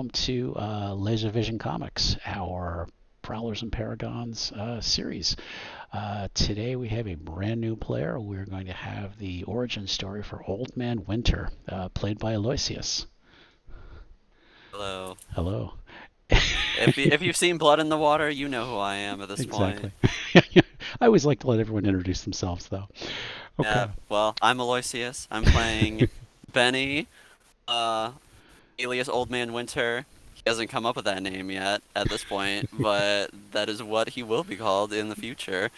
welcome to Laser Vision Comics, our Prowlers and Paragons series. Today we have a brand new player. We're going to have the origin story for Old Man Winter, played by Aloysius. Hello. Hello. If you've seen Blood in the Water, you know who I am at this point. Exactly. I always like to let everyone introduce themselves, though. Okay. Well, I'm Aloysius. I'm playing Benny, uh, alias Old Man Winter. He hasn't come up with that name yet at this point, but that is what he will be called in the future.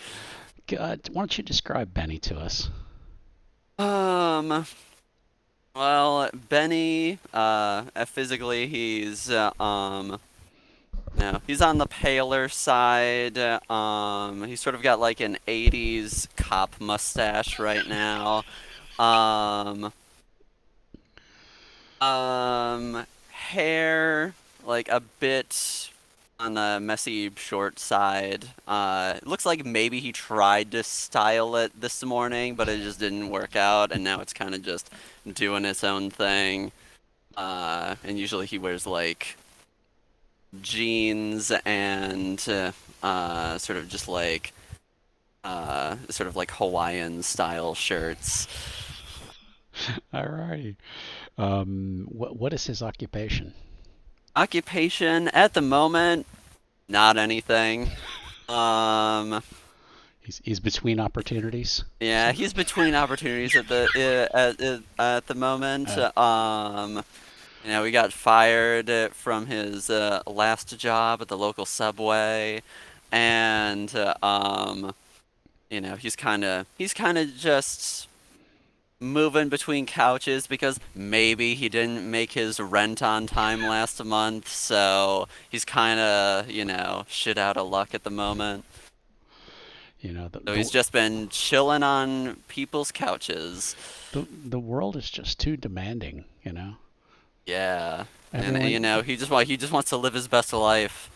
Why don't you describe Benny to us? Um, well, Benny, physically he's no, he's on the paler side. He's sort of got like an 80s cop mustache right now. Um, Hair like a bit on the messy short side. It looks like maybe he tried to style it this morning, but it just didn't work out, and now it's kind of just doing its own thing. And usually he wears like jeans and sort of just like sort of like Hawaiian style shirts. Alrighty. What is his occupation? Occupation at the moment, not anything. Um, He's between opportunities. yeah, So, he's between opportunities at the moment. uh, We got fired from his last job at the local subway, and he's kind of just moving between couches because maybe he didn't make his rent on time last month, so he's kind of, shit out of luck at the moment. you know, So he's just been chilling on people's couches. the world is just too demanding. Yeah. And Everyone. he just wants to live his best life.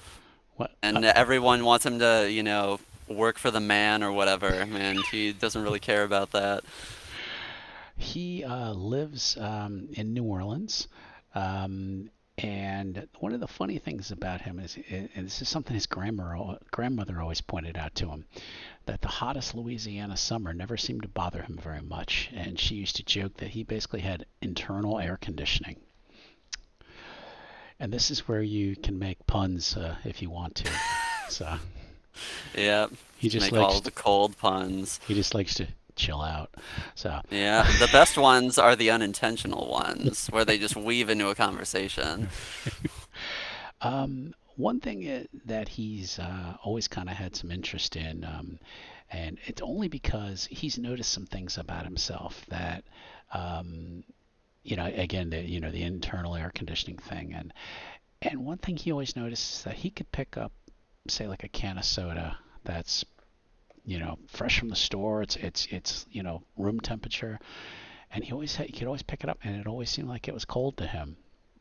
What? And everyone wants him to, work for the man or whatever, and he doesn't really care about that. He lives in New Orleans. And one of the funny things about him is, and this is something his grandmother always pointed out to him, that the hottest Louisiana summer never seemed to bother him very much. And she used to joke that he basically had internal air conditioning. And this is where you can make puns if you want to. So Yeah, he to just make all likes the cold puns. he just likes to chill out. So Yeah, the best ones are the unintentional ones, where they just weave into a conversation. one thing that he's always kind of had some interest in, and it's only because he's noticed some things about himself that, um, again, the internal air conditioning thing, and one thing he always noticed is that he could pick up, say, like a can of soda that's fresh from the store. It's room temperature, and he could always pick it up, and it always seemed like it was cold to him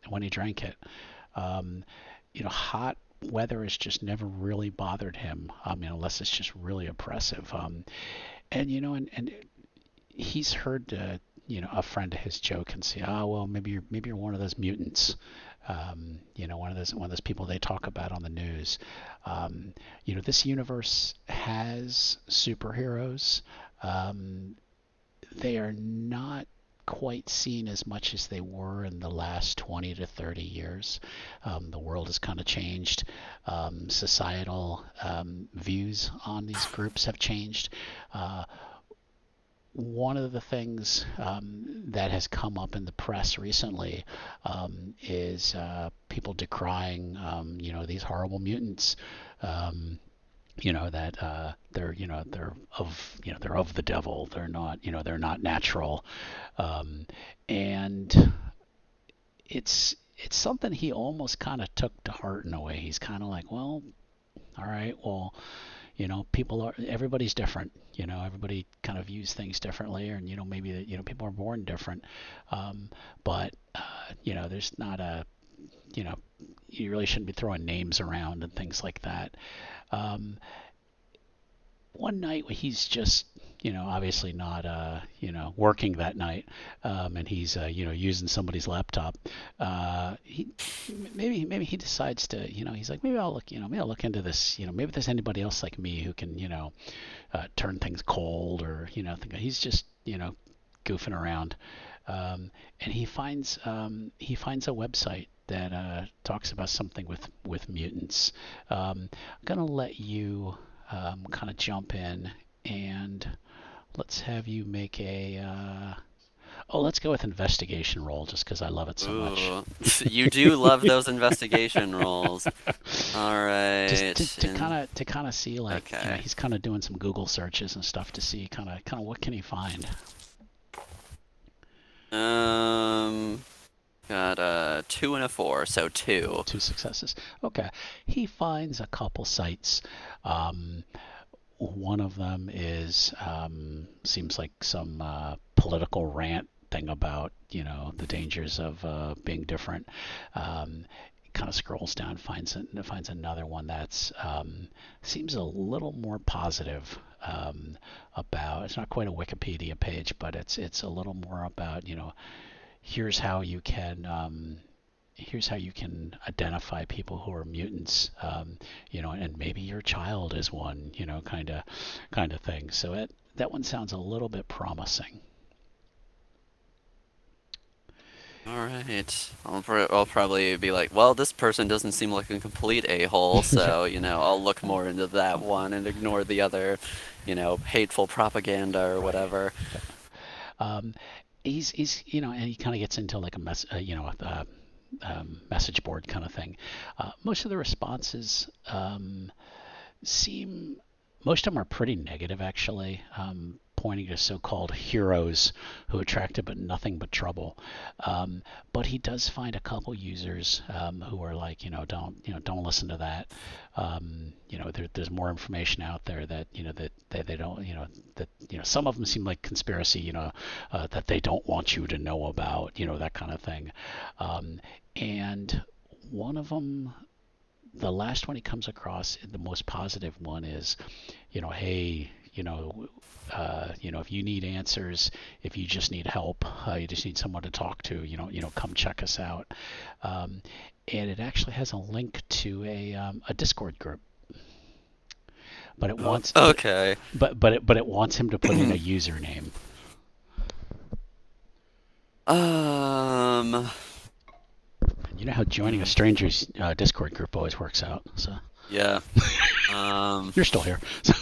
when he drank it. Um, hot weather has just never really bothered him. Unless it's just really oppressive. And he's heard a friend of his joke and say, oh well, maybe you're one of those mutants. One of those people they talk about on the news. This universe has superheroes. Um, they are not quite seen as much as they were in the last 20 to 30 years. The world has kind of changed. Societal views on these groups have changed. Uh, One of the things that has come up in the press recently is people decrying, these horrible mutants. Um, that they're of the devil. They're not natural, um, and it's something he almost kind of took to heart in a way. He's kind of like, well, all right, well, everybody's different. Everybody kind of views things differently, and maybe that people are born different, but there's not a you know you really shouldn't be throwing names around and things like that. um, one night he's just, obviously not, working that night, and he's, using somebody's laptop. He maybe he decides to, he's like, maybe I'll look into this. Maybe there's anybody else like me who can, turn things cold, or, he's just, goofing around. And he finds a website that talks about something with mutants. I'm gonna let you kind of jump in, and let's have you make a. Let's go with investigation roll just because I love it so much. Ooh, you do love those investigation rolls. All Just right. to kind of see, like, Okay. he's kind of doing some Google searches and stuff to see kind of what can he find. Um, got a 2 and a 4, so 2. Two successes. Okay, he finds a couple sites. Um, One of them is seems like some political rant thing about the dangers of being different. Kind of scrolls down, finds another one that's seems a little more positive about. It's not quite a Wikipedia page, but it's a little more about here's how you can here's how you can identify people who are mutants, and maybe your child is one, kind of thing. So that one sounds a little bit promising. All right. I'll probably be like, well, this person doesn't seem like a complete a-hole, Yeah. so, I'll look more into that one and ignore the other, hateful propaganda or Right. whatever. Yeah. Um, he's and he kind of gets into like a message board kind of thing. Most of the responses seem most of them are pretty negative, actually, pointing to so-called heroes who attracted but nothing but trouble. Um, but he does find a couple users who are like, don't listen to that. There's more information out there that that they don't, that some of them seem like conspiracy, that they don't want you to know about, that kind of thing. And one of them, the last one he comes across, the most positive one is, hey, if you need answers, if you just need help, you just need someone to talk to, come check us out. Um, and it actually has a link to a Discord group, but it Oh, wants, okay. it wants him to put in a username. Um, And you know how joining a hmm, stranger's Discord group always works out. So yeah. Um, you're still here. So,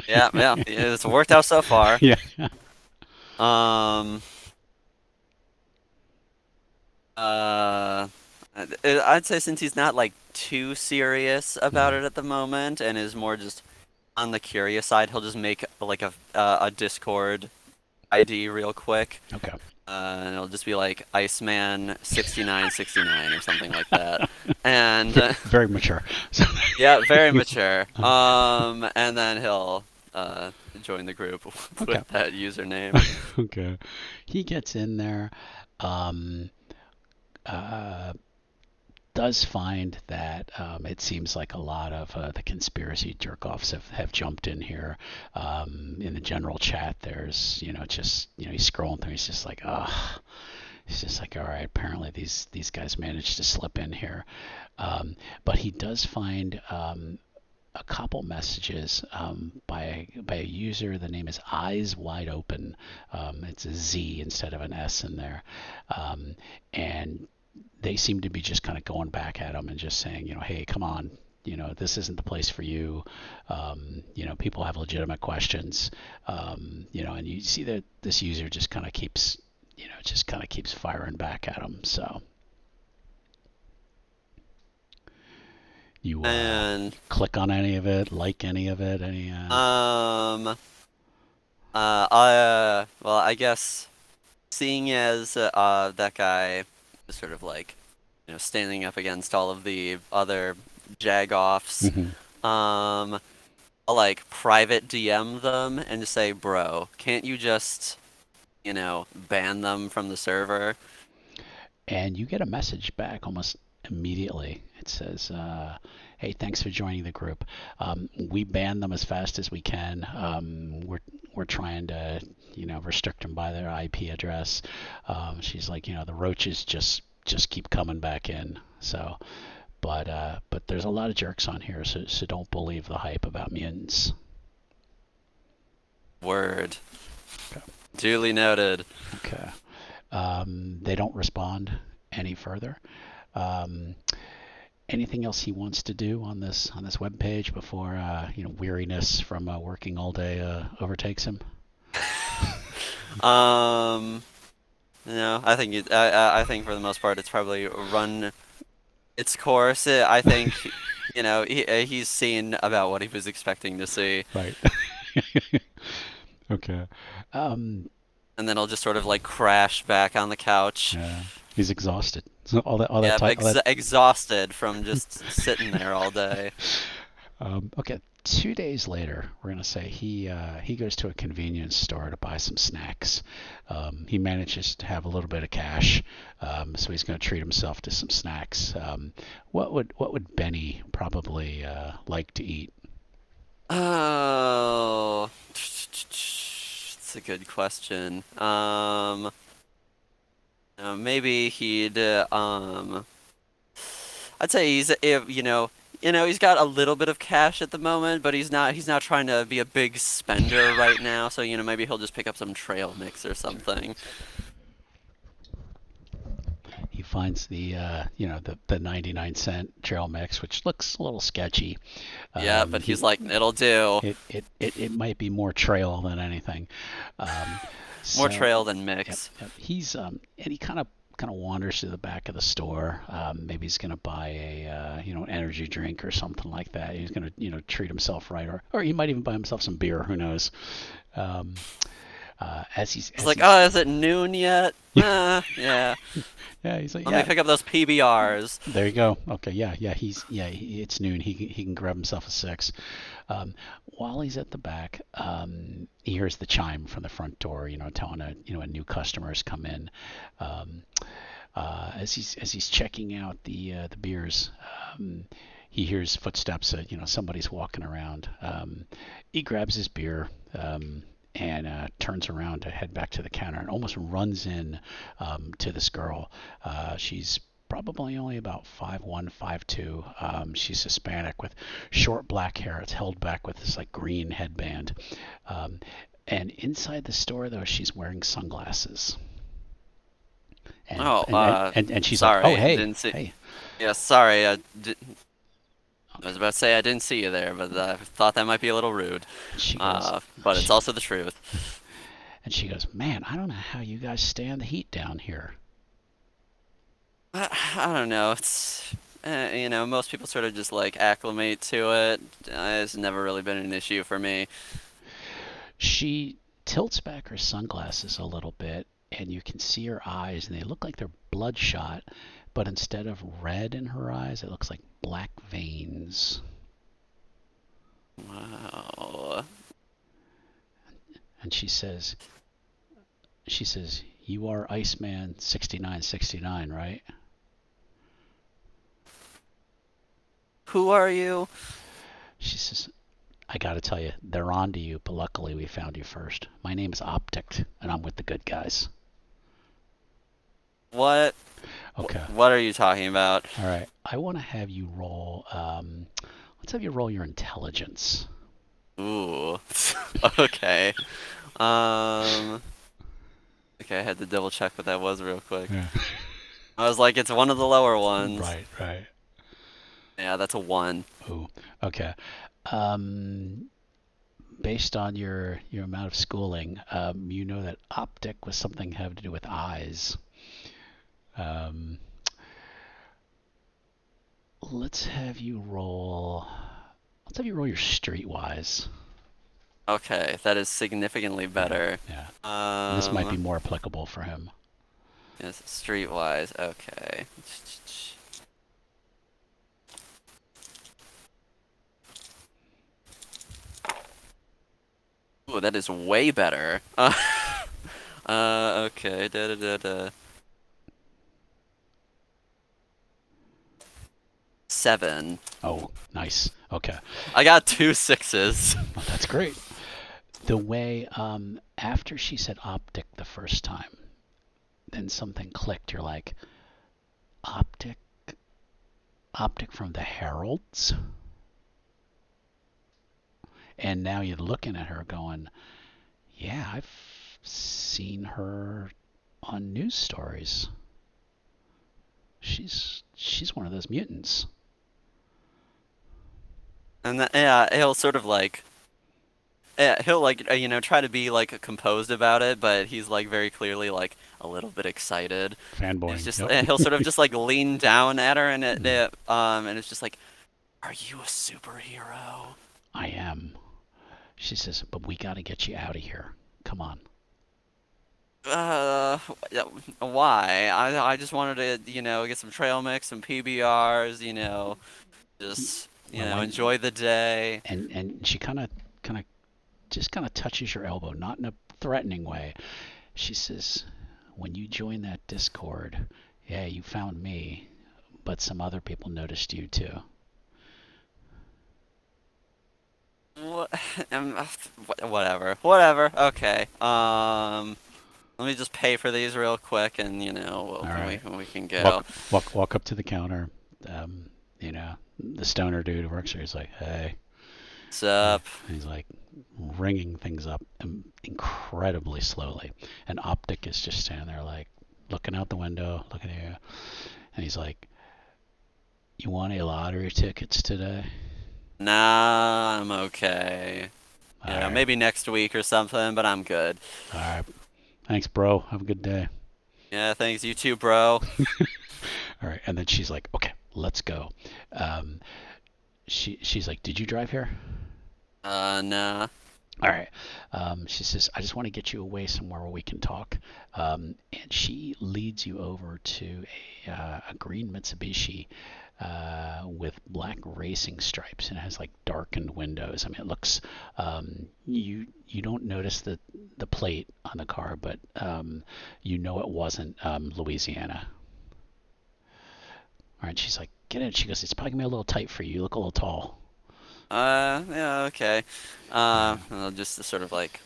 yeah, yeah, it's worked out so far. yeah. Um, uh, I'd say since he's not like too serious about Mhm. it at the moment and is more just on the curious side, he'll just make like a Discord ID real quick. Okay. And it'll just be like Iceman 6969 or something like that. And Very mature. So, yeah, very mature. And then he'll join the group okay. with that username. Okay. He gets in there. Um, uh, does find that it seems like a lot of the conspiracy jerk offs have jumped in here. In the general chat, there's, just, he's scrolling through. He's just like, ah, he's just like, all right, apparently these guys managed to slip in here. But he does find a couple messages by a user. The name is Eyes Wide Open. It's a Z instead of an S in there, and they seem to be just kind of going back at him and just saying, hey, come on. This isn't the place for you. People have legitimate questions. And you see that this user just kind of keeps firing back at him. So you And click on any of it, like any of it, any. um well, I guess seeing as that guy is sort of like, standing up against all of the other jagoffs, Mhm. um I'll like private DM them and just say, "Bro, can't you just, ban them from the server?" And you get a message back almost immediately. It says, "Hey, thanks for joining the group. We ban them as fast as we can. We're trying to, restrict them by their IP address." She's like, the roaches just keep coming back in. So, but there's a lot of jerks on here, so don't believe the hype about mutants. Word. Okay. Duly noted. Okay. They don't respond any further. Um, Anything else he wants to do on this web page before weariness from working all day overtakes him? Um, I think I think for the most part it's probably run its course. I think, he's seen about what he was expecting to see, Right. Okay. Um, and then he'll just sort of like crash back on the couch. yeah. He's exhausted. So all that Yeah, time, all that. exhausted from just sitting there all day. Okay. 2 days later, we're gonna say he goes to a convenience store to buy some snacks. He manages to have a little bit of cash, so he's gonna treat himself to some snacks. What would Benny probably like to eat? Oh, it's a good question. Maybe he'd I'd say he's if he's got a little bit of cash at the moment, but he's not trying to be a big spender right now. So maybe he'll just pick up some trail mix or something. He finds the 99-cent trail mix, which looks a little sketchy. Yeah, but he's He like, it'll do. it might be more trail than anything. Um, More so trail than yep, mix. yep. He's and he kind of wanders to the back of the store. Maybe he's gonna buy a an energy drink or something like that. He's gonna treat himself right, or he might even buy himself some beer. Who knows? Um, It's as like, he's oh, is it noon yet? Yeah. yeah, he's like, Let me yeah. pick up those PBRs. There you go. Okay, yeah. It's noon. He can grab himself a six. While he's at the back, he hears the chime from the front door. Telling a new customer's come in. Um, as he's checking out the beers, he hears footsteps. Somebody's walking around. He grabs his beer. And turns around to head back to the counter and almost runs in to this girl. She's probably only about 5'1", 5'2". She's Hispanic with short black hair. It's held back with this like green headband. Um, and inside the store though, she's wearing sunglasses. And Oh, and and and she's like, "Oh, sorry, hey, didn't see. hey." Yeah, sorry. I was about to say I didn't see you there, but I thought that might be a little rude. And she goes, But it's she, also the truth. and she goes, "Man, I don't know how you guys stand the heat down here." I don't know. It's most people sort of just like acclimate to it. It's never really been an issue for me. She tilts back her sunglasses a little bit, and you can see her eyes, and they look like they're bloodshot, but instead of red in her eyes, it looks like black veins. Wow. And she says, "You are Iceman 6969, right?" Who are you? She says, "I gotta tell you, they're on to you, but luckily we found you first. My name is Optic, and I'm with the good guys." What? Okay. What are you talking about? All right. I want to have you roll. Let's have you roll your intelligence. Ooh. Okay. Um. Okay, I had to double check what that was real quick. Yeah. I was like, it's one of the lower ones. Right. Right. Yeah, that's a 1. Ooh. Okay. Um, Based on your amount of schooling, you know that optic was something having to do with eyes. Um, let's have you roll. Let's have you roll your streetwise. Okay, that is significantly Yeah. better. Yeah. And this might be Um, more applicable for him. yes, streetwise. Okay. Ooh, that is way better. Okay. Da da da da. 7. Oh, nice. Okay. I got two sixes. Well, that's great. The way after she said optic the first time, then something clicked. You're like, optic, optic from the Heralds, and now you're looking at her going, yeah, I've seen her on news stories. She's one of those mutants. And yeah, he'll sort of like, yeah, he'll like, try to be like composed about it, but he's like very clearly like a little bit excited. And it's Fanboying. just, Yep. he'll sort of just like lean down at her, and it's just like, are you a superhero? I am. She says, but we got to get you out of here. Come on. Uh, yeah, why? I just wanted to, get some trail mix, some PBRs, just, Well, I enjoy the day. and she kind of just kind of touches your elbow, not in a threatening way. She says, when you joined that Discord, yeah, you found me, but some other people noticed you too. What, whatever, whatever. Okay. Let me just pay for these real quick, and All right. we can go. Walk up to the counter. You know, the stoner dude who works there. He's like, hey. What's up? And he's like ringing things up incredibly slowly. And Optic is just standing there, like looking out the window, looking at you. And he's like, you want any lottery tickets today? Nah, I'm okay. All right. Maybe next week or something, but I'm good. All right. Thanks, bro. Have a good day. Yeah, thanks. You too, bro. All right. And then she's like, okay, let's go. Um, she's like, did you drive here? Nah. All right. She says, I just want to get you away somewhere where we can talk. And she leads you over to a green Mitsubishi with black racing stripes, and it has like darkened windows. I mean, it looks you don't notice the plate on the car, but you know it wasn't Louisiana. All right. She's like, get in. She goes, it's probably gonna be a little tight for you. You look a little tall. Yeah, okay. All right. I'll just sort of like,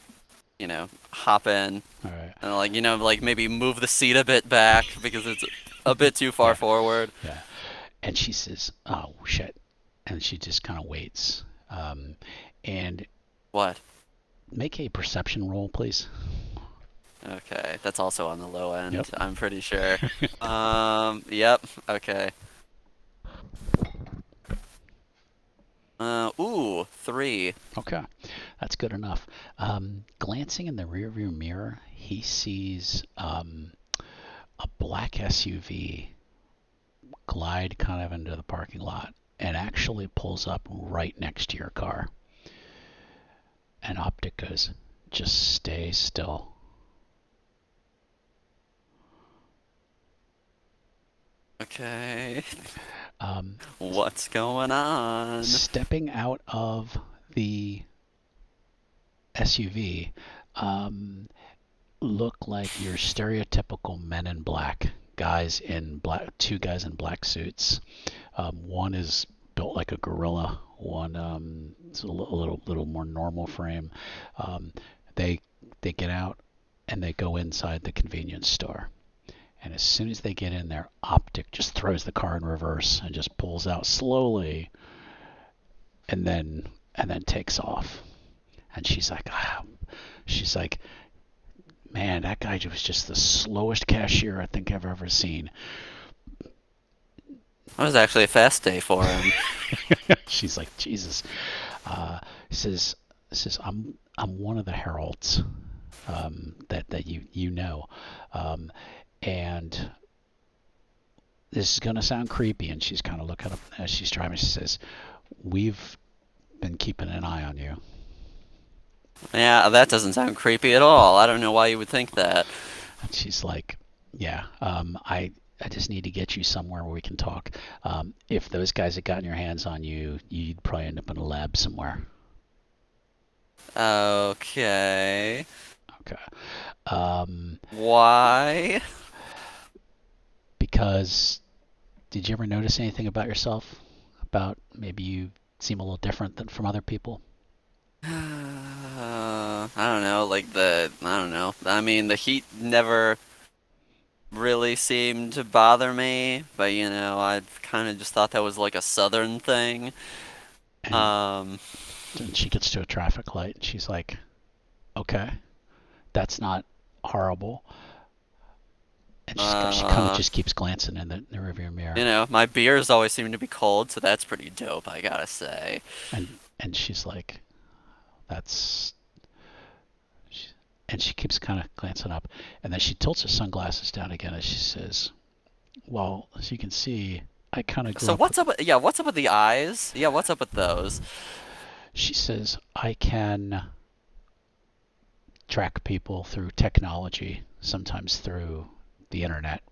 hop in All right. and like, like maybe move the seat a bit back because it's a bit too far Yeah. forward. Yeah. And she says, oh shit, and she just kind of waits. And What? make a perception roll, please. Okay, that's also on the low Yep. end, I'm pretty sure. Yep, okay. Ooh, 3. Okay, that's good enough. Glancing in the rearview mirror, he sees a black SUV glide kind of into the parking lot and actually pulls up right next to your car. And Optic goes, just stay still. Okay. Um, What's going on? Stepping out of the SUV, um, look like your stereotypical men in black guys in black, two guys in black suits. One is built like a gorilla. One is a little more normal frame. Um, they they get out and they go inside the convenience store. And as soon as they get in there, Optic just throws the car in reverse and just pulls out slowly, and then takes off. And she's like, man, that guy was just the slowest cashier I think I've ever seen. It was actually a fast day for him. She's like, Jesus. Uh, says says I'm one of the heralds that you know, and this is gonna sound creepy. And she's kind of looking up as she's driving. She says, we've been keeping an eye on you. Yeah, that doesn't sound creepy at all. I don't know why you would think that. And she's like, yeah, I just need to get you somewhere where we can talk. If those guys had gotten your hands on you, you'd probably end up in a lab somewhere. Okay. Okay. Um, Why? because did you ever notice anything about yourself about maybe you seem a little different than from other people? I don't know, I don't know. I mean, the heat never really seemed to bother me, but I kind of just thought that was like a southern thing. And Um, then she gets to a traffic light and she's like, okay, that's not horrible. And she kind of uh, just keeps glancing in the rearview mirror. my beers always seem to be cold, so that's pretty dope, I gotta say. And she's like, that's. And she keeps kind of glancing up. And then she tilts her sunglasses down again and she says, well, as you can see, I kind of grew So up. what's up with the eyes? Yeah, what's up with those? She says, I can track people through technology, sometimes through the internet.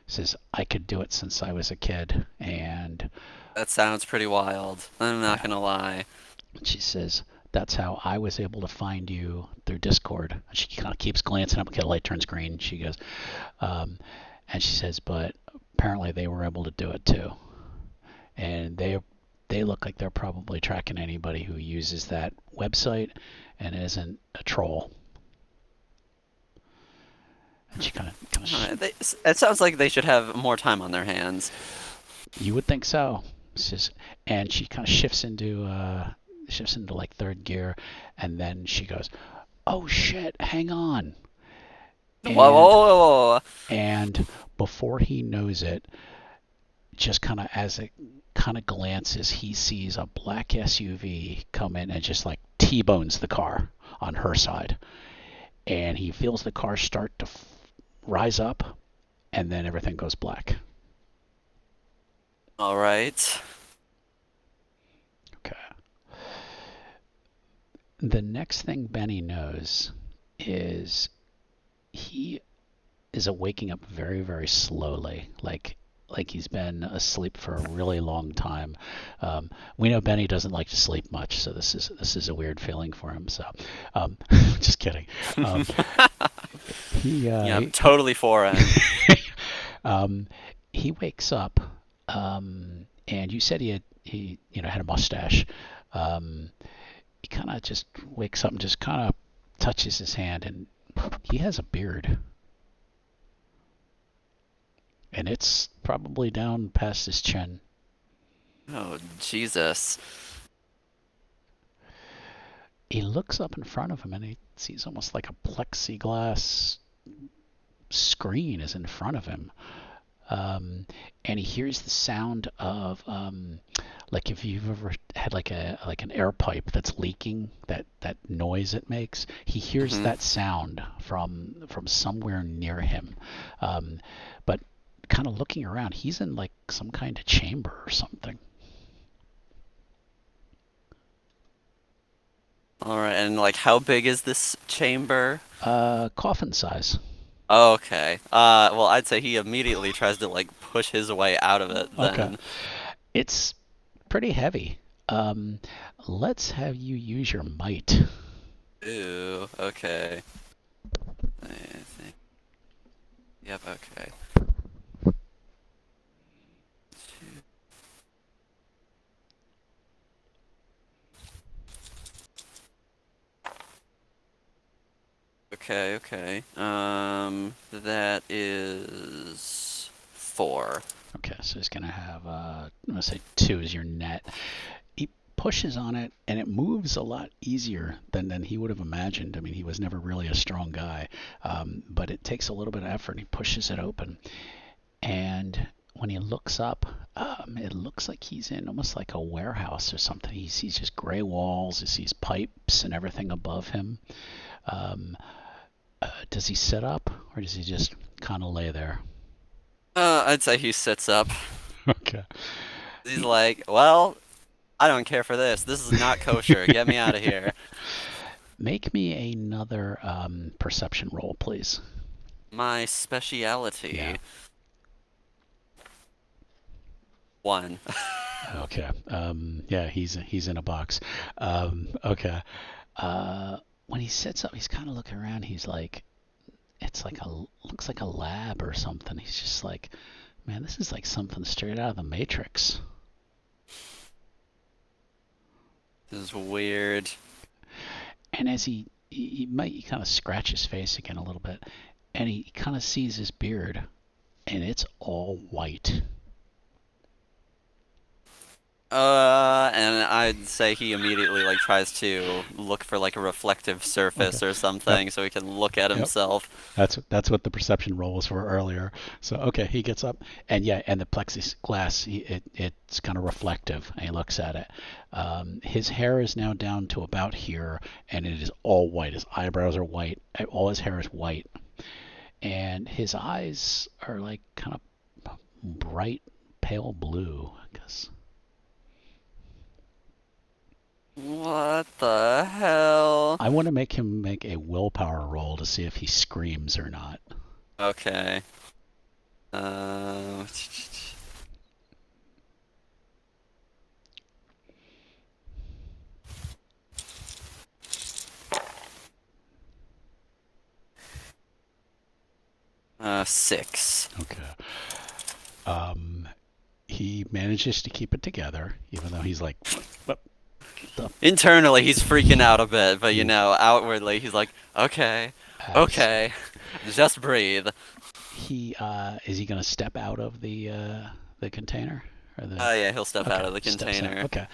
Says, I could do it since I was a kid. And That sounds pretty wild. I'm not yeah, gonna lie. she says, that's how I was able to find you through Discord. She kind of keeps glancing up. Okay, the light turns green. She goes, um, and she says, but apparently they were able to do it too. And they look like they're probably tracking anybody who uses that website and isn't a troll. And she kind of It sounds like they should have more time on their hands. you would think so. It's just, and she kind of shifts into like third gear, and then she goes, "Oh shit, hang on!" Whoa, whoa, And whoa, whoa. and before he knows it, just kind of as it kind of glances, he sees a black SUV come in and just like T-bones the car on her side, and he feels the car start to rise up, and then everything goes black. All right. Okay. The next thing Benny knows is he is waking up very, very slowly, like he's been asleep for a really long time. We know Benny doesn't like to sleep much, so this is a weird feeling for him. So, um, just kidding. Um, he, Yeah, I'm he totally foreign. um, he wakes up, and you said he had a mustache. Um, he kind of just wakes up and just kind of touches his hand, and he has a beard, and it's probably down past his chin. Oh, Jesus. He looks up in front of him, and he sees almost like a plexiglass screen is in front of him. And he hears the sound of like if you've ever had like an air pipe that's leaking, that noise it makes. He hears Hmm. that sound from somewhere near him. Um, but kind of looking around, he's in like some kind of chamber or something. All right, and like, how big is this chamber? Coffin size. Okay. Well, I'd say he immediately tries to like push his way out of it Okay, then. it's pretty heavy. Um, let's have you use your might. Ooh, okay. I think. Yep, okay. Okay, okay. That is 4. Okay, so he's gonna have I'm gonna say two is your net. He pushes on it and it moves a lot easier than he would have imagined. I mean, he was never really a strong guy, but it takes a little bit of effort. And he pushes it open, and when he looks up, it looks like he's in almost like a warehouse or something. He sees just gray walls, he sees pipes and everything above him. Um, does he sit up or does he just kind of lay there? I'd say he sits up. Okay. He's He, like, well, I don't care for this. This is not kosher. Get me out of here. Make me another perception roll, please. My Yeah. speciality. 1. Okay. Yeah, he's in a box. Okay. When he sits up, he's kind of looking around. He's like, it's like a looks like a lab or something. He's just like, Man, this is like something straight out of the Matrix. This is weird. And as he might kind of scratch his face again a little bit, and he kind of sees his beard, and it's all white. And I'd say he immediately like tries to look for like a reflective Okay. surface or Yep. something so he can look at Yep. himself. That's what the perception roll was for earlier. So okay, he gets up, and yeah, and the plexiglass, it's kind of reflective, and he looks at it. His hair is now down to about here, and it is all white. His eyebrows are white. All his hair is white, and his eyes are like kind of bright pale blue. Cause What the hell? I want to make him make a willpower roll to see if he screams or not. Okay. Uh, 6. Okay. Um, he manages to keep it together, even though he's like, what the? Internally, he's freaking out a bit, but He's outwardly, he's like, okay, as okay, just breathe. he is he gonna step out of the container or the? Yeah, he'll step Okay, out of the steps out. container. Okay.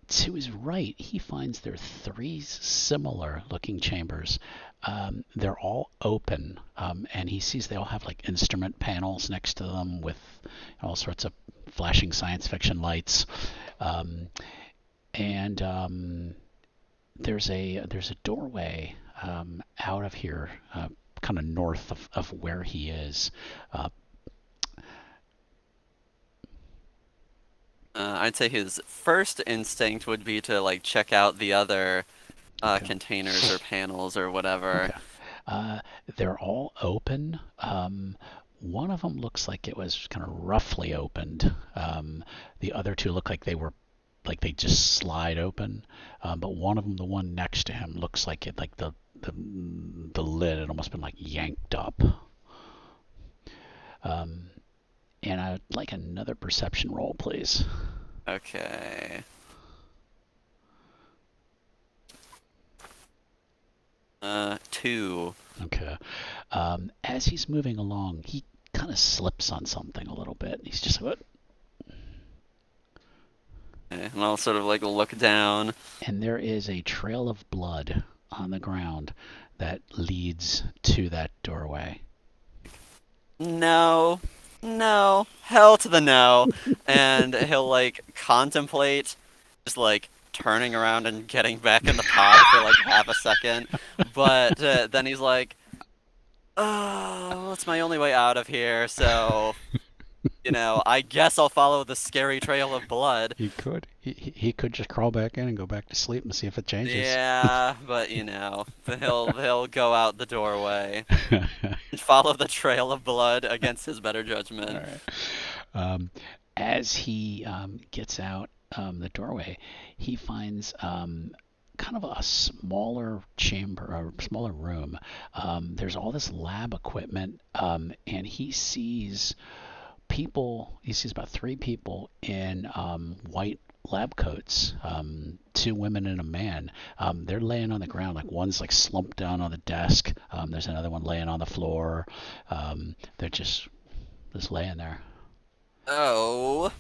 To his right, he finds there are three similar looking chambers. They're all open, and he sees they all have like instrument panels next to them with all sorts of flashing science fiction lights. Um, and there's a doorway out of here, kind of north of where he is. Uh, I'd say his first instinct would be to like check out the other okay, containers or panels or whatever. okay. Uh, they're all open. One of them looks like it was kind of roughly opened. The other two look like they just slide open. But one of them, the one next to him, looks like it like the lid had almost been like yanked up. Um, and I'd like another perception roll, please. Okay. 2. Okay. As he's moving along, he kind of slips on something a little bit. He's just like, what? Okay, and I'll sort of like look down. And there is a trail of blood on the ground that leads to that doorway. No, no, hell to the no. And he'll like contemplate just like turning around and getting back in the pod for like half a second. But then he's like, oh, that's my only way out of here. So, I guess I'll follow the scary trail of blood. He could. He could just crawl back in and go back to sleep and see if it changes. Yeah, but he'll go out the doorway All and follow the trail of blood against his better judgment. right. Um, as he gets out the doorway, he finds kind of a smaller chamber or smaller room. There's all this lab equipment, and he sees about three people in white lab coats, two women and a man. They're laying on the ground, like one's like slumped down on the desk. There's another one laying on the floor. They're just laying there. Oh,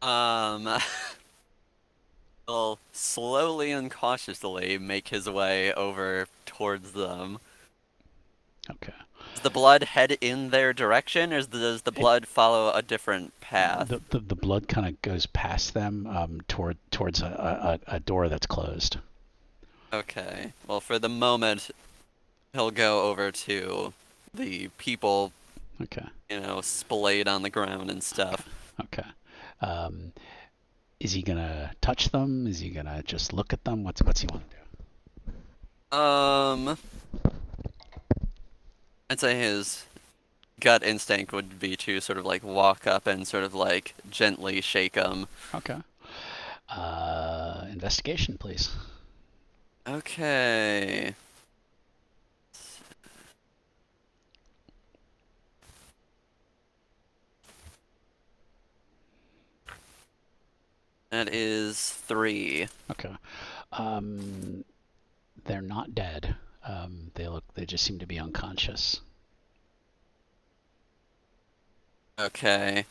um, he'll slowly and cautiously make his way over towards them. Okay. Does the blood head in their direction, or does the It, blood follow a different path? the blood kind of goes past them towards a door that's closed. Okay. Well, for the moment, he'll go over to the people, Okay. splayed on the ground and Okay. stuff. Okay. Um, is he gonna touch them? Is he gonna just look at them? What's he want to do? Um, I'd say his gut instinct would be to sort of like walk up and sort of like gently shake them. Okay. Investigation, please. Okay. That is 3. Okay. Um, they're not dead. They just seem to be unconscious. Okay.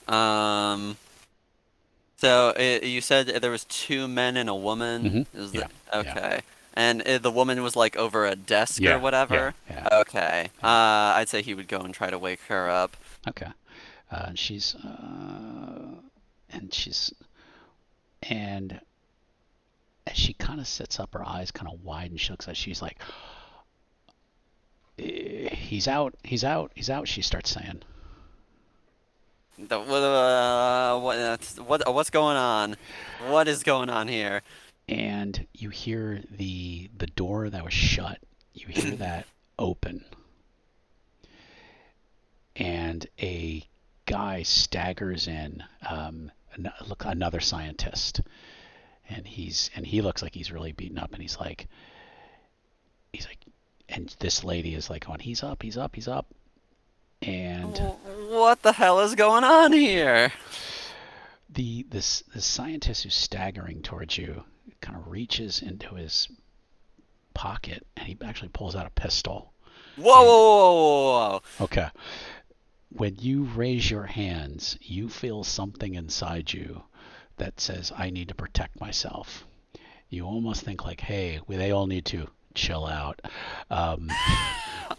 So you said there was 2 men and a woman. Mm-hmm. Is Yeah. that Yeah. okay? And the woman was like over a desk or Yeah. Yeah. whatever. Yeah. Okay. Yeah. I'd say he would go and try to wake her up. Okay. And and she's and as she kind of sits up, her eyes kind of wide, and she looks like she's like, "He's out. He's out. He's out." She starts saying, What's going on? What is going on here? and you hear the door that was shut. You hear that open, and a guy staggers in. Look, another scientist, and he looks like he's really beaten up, and he's like, and this lady is like going, he's up, he's up, he's up, and What the hell is going on here? the scientist who's staggering towards you kind of reaches into his pocket, and he actually pulls out a pistol. Whoa, And whoa, whoa, whoa, whoa. okay, when you raise your hands, you feel something inside you that says, I need to protect myself. You almost think like, hey, they all need to chill out. Um,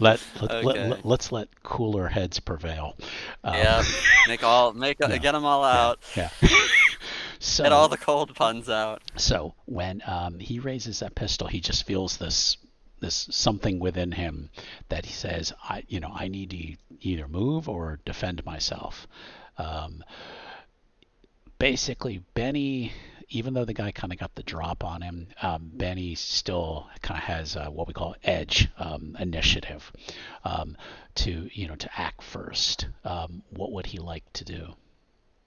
Okay. let's let cooler heads prevail. Um, Yep. yeah, Get them all yeah, out. yeah. Get all So, the cold puns out. so when he raises that pistol, he just feels this something within him that he says, I need to either move or defend myself. Um, Basically, Benny, even though the guy kind of got the drop on him, Benny still kind of has what we call edge initiative to act first. What would he like to do?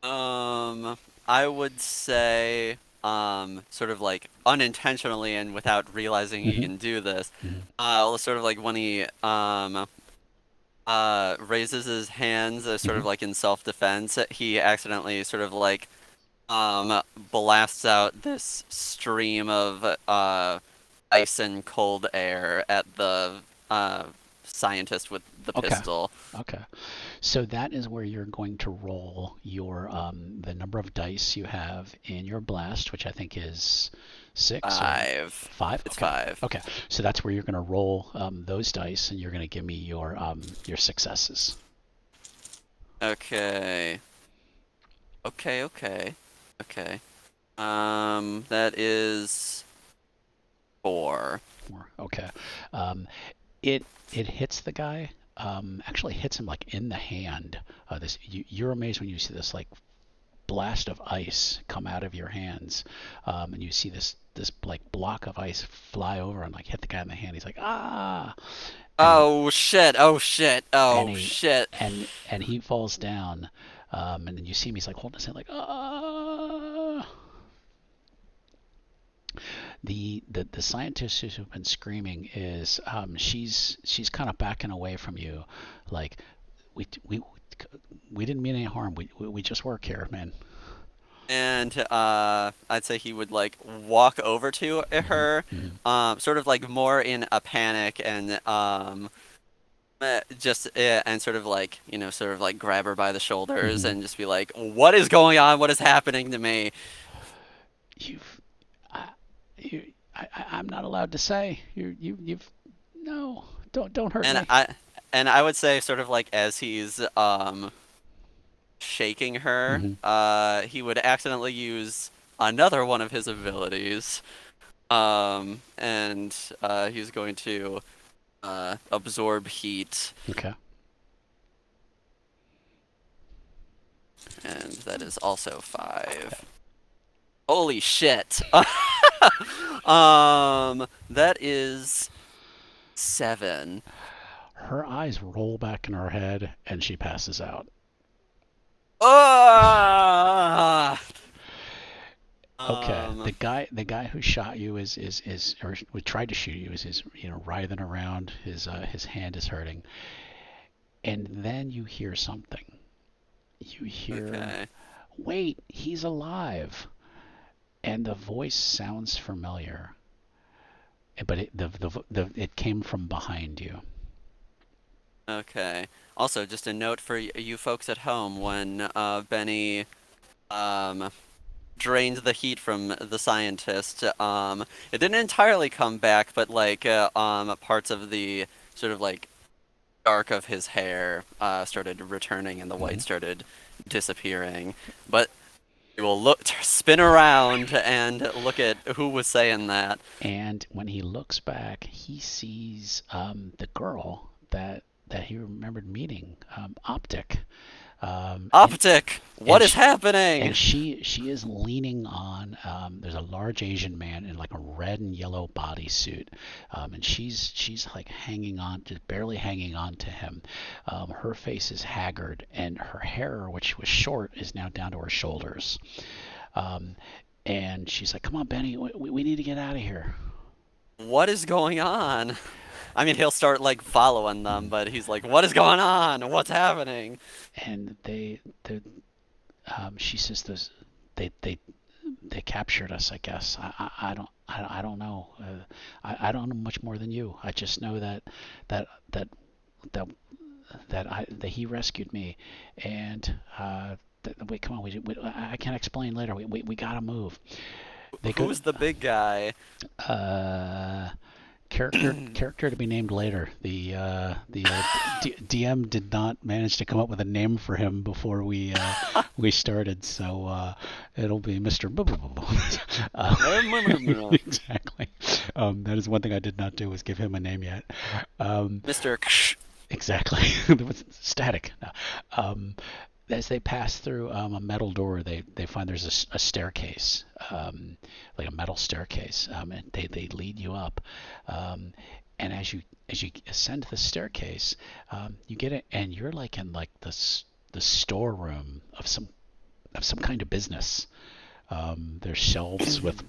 I would say, sort of like unintentionally and without realizing he Hmm. can do this, Hmm. sort of like when he raises his hands, sort Hmm. of like in self-defense, he accidentally sort of like um blasts out this stream of ice and cold air at the uh scientist with the Okay. pistol. Okay. So that is where you're going to roll your the number of dice you have in your blast, which I think is 6 or 5. 5. It's Okay. 5. Okay. So that's where you're going to roll those dice, and you're going to give me your successes. Okay. Okay. Okay. That is 4. Okay. Um, it hits the guy. Actually hits him like in the hand. You're amazed when you see this like blast of ice come out of your hands, and you see this like block of ice fly over and like hit the guy in the hand. He's like ah, and Oh shit. Oh shit. and Oh he shit. and he falls down, and then you see him. He's like holding his hand like ah. The scientist who's been screaming is she's kind of backing away from you, like we we we didn't mean any harm. We just work here, man. And I'd say he would like walk over to Hmm. her, Hmm. sort of like more in a panic and just and sort of like, sort of like grab her by the shoulders Hmm. and just be like, "What is going on? What is happening to me?" You've I, I'm not allowed to say you've no, don't hurt And me. I would say sort of like as he's shaking her, Hmm. he would accidentally use another one of his abilities. And he's going to absorb heat, Okay. and that is also 5. Holy shit. That is 7. Her eyes roll back in her head and she passes out. Ah! Okay. Um, The guy who shot you is or who tried to shoot you is writhing around. His hand is hurting. And then you hear something. You hear, okay. wait, he's alive. and the voice sounds familiar, but it came from behind you. Okay. Also, just a note for you folks at home, when Benny um, drained the heat from the scientist, it didn't entirely come back, but like parts of the sort of like dark of his hair started returning and the white Hmm. started disappearing. But we will spin around and look at who was saying that. And when he looks back, he sees the girl that he remembered meeting, Optic, and Optic, what is she happening? and she is leaning on. There's a large Asian man in like a red and yellow bodysuit, and she's like hanging on, just barely hanging on to him. Her face is haggard, and her hair, which was short, is now down to her shoulders. Um, and she's like, "Come on, Benny, we need to get out of here." What is going on? I mean, he'll start like following them, but he's like, what is going on? What's happening? And she says this, they captured us, I guess. I don't know. I don't know much more than you. I just know that that that that he rescued me, and wait, come on, I can't explain later. We gotta move. They go. Who's the big guy? Uh, character to be named later. The DM did not manage to come up with a name for him before we started, so it'll be Mr. Exactly. That is one thing I did not do was give him a name yet. Um, Mr. exactly. Static. No. Um, as they pass through a metal door, they find there's a staircase, like a metal staircase, and they lead you up. Um, and as you ascend the staircase, you get it, and you're like in like the storeroom of some kind of business. There's shelves with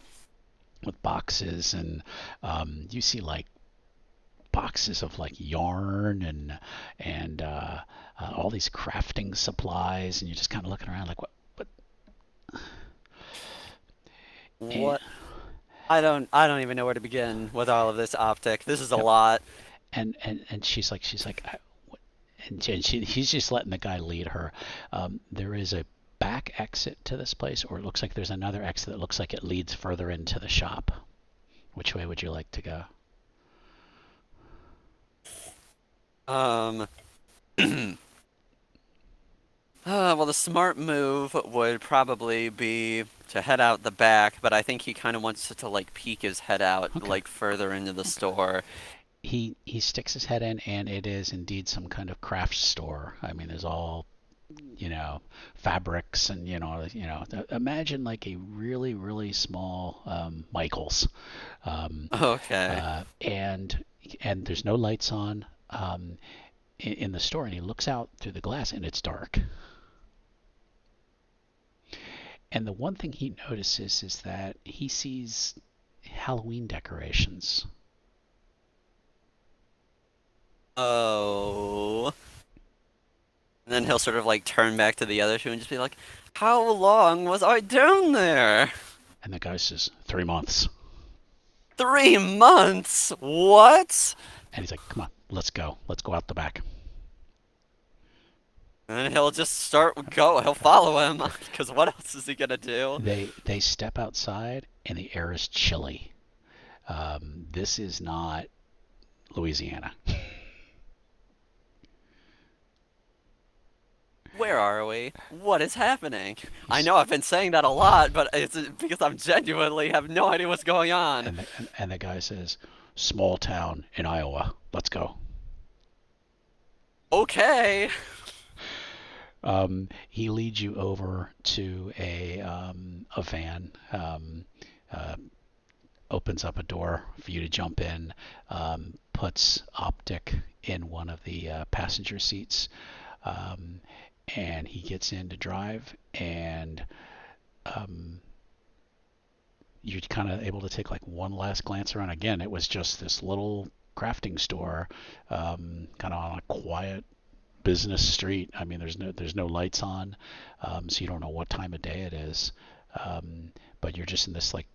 boxes, and you see like boxes of like yarn and all these crafting supplies, and you're just kind of looking around like what and, What? I don't even know where to begin with all of this optic. This is a lot. and she's like he's just letting the guy lead her. There is a back exit to this place, or it looks like there's another exit that looks like it leads further into the shop. Which way would you like to go? Um, well, the smart move would probably be to head out the back, but I think he kind of wants to like peek his head out Okay. like further into the Okay. store. He sticks his head in, and it is indeed some kind of craft store. I mean, there's all, fabrics, and imagine like a really small Michaels. um, Okay. and there's no lights on, in the store, and he looks out through the glass, and it's dark. And the one thing he notices is that he sees Halloween decorations. Oh. And then he'll sort of like turn back to the other two and just be like, how long was I down there? And the guy says 3 months. 3 months? What? And he's like, "Come on, let's go out the back." And then he'll just start go. He'll follow him because what else is he gonna do? They step outside, and the air is chilly. This is not Louisiana. Where are we? What is happening? I He's, know I've been saying that a lot, but it's because I'm genuinely have no idea what's going on. and the guy says, "Small town in Iowa. Let's go." Okay. He leads you over to a van. Uh, Opens up a door for you to jump in. Puts Optic in one of the passenger seats. Um, and he gets in to drive, and um, you're kind of able to take like one last glance around. Again, it was just this little crafting store, kind of on a quiet business street. I mean, there's no lights on, so you don't know what time of day it is. Um, but you're just in this like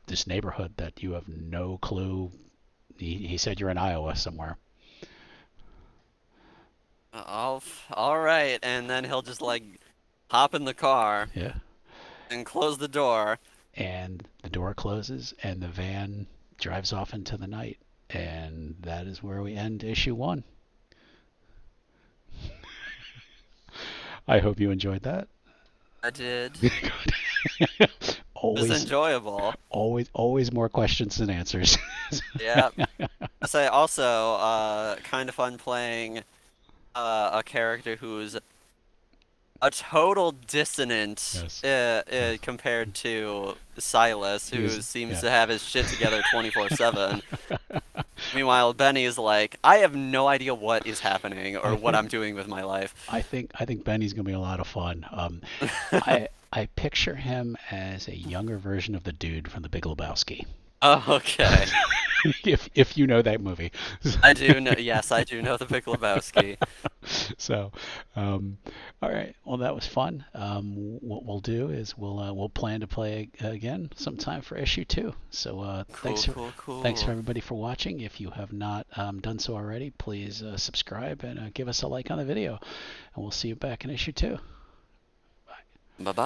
this neighborhood that you have no clue. He said you're in Iowa somewhere. All right, and then he'll just like hop in the car Yeah. and close the door. And the door closes, and the van drives off into the night. And that is where we end issue one. I hope you enjoyed that. I did. Good. It was always, enjoyable. always more questions than answers. Yeah. I say also, kind of fun playing a character who's a total dissonant Yes. Yes. compared to Silas, He was, who seems yeah. to have his shit together 24/7. Meanwhile, Benny is like, I have no idea what is happening or I what I'm think doing with my life. I think Benny's gonna be a lot of fun. I picture him as a younger version of the dude from The Big Lebowski. Oh, okay. If you know that movie. I do know. Yes, I do know the Big Lebowski. So, um, all right. Well, that was fun. What we'll do is we'll plan to play again sometime for issue two. So Cool, cool, thanks for cool. everybody for watching. If you have not done so already, please subscribe and give us a like on the video. And we'll see you back in issue two. Bye. Bye bye.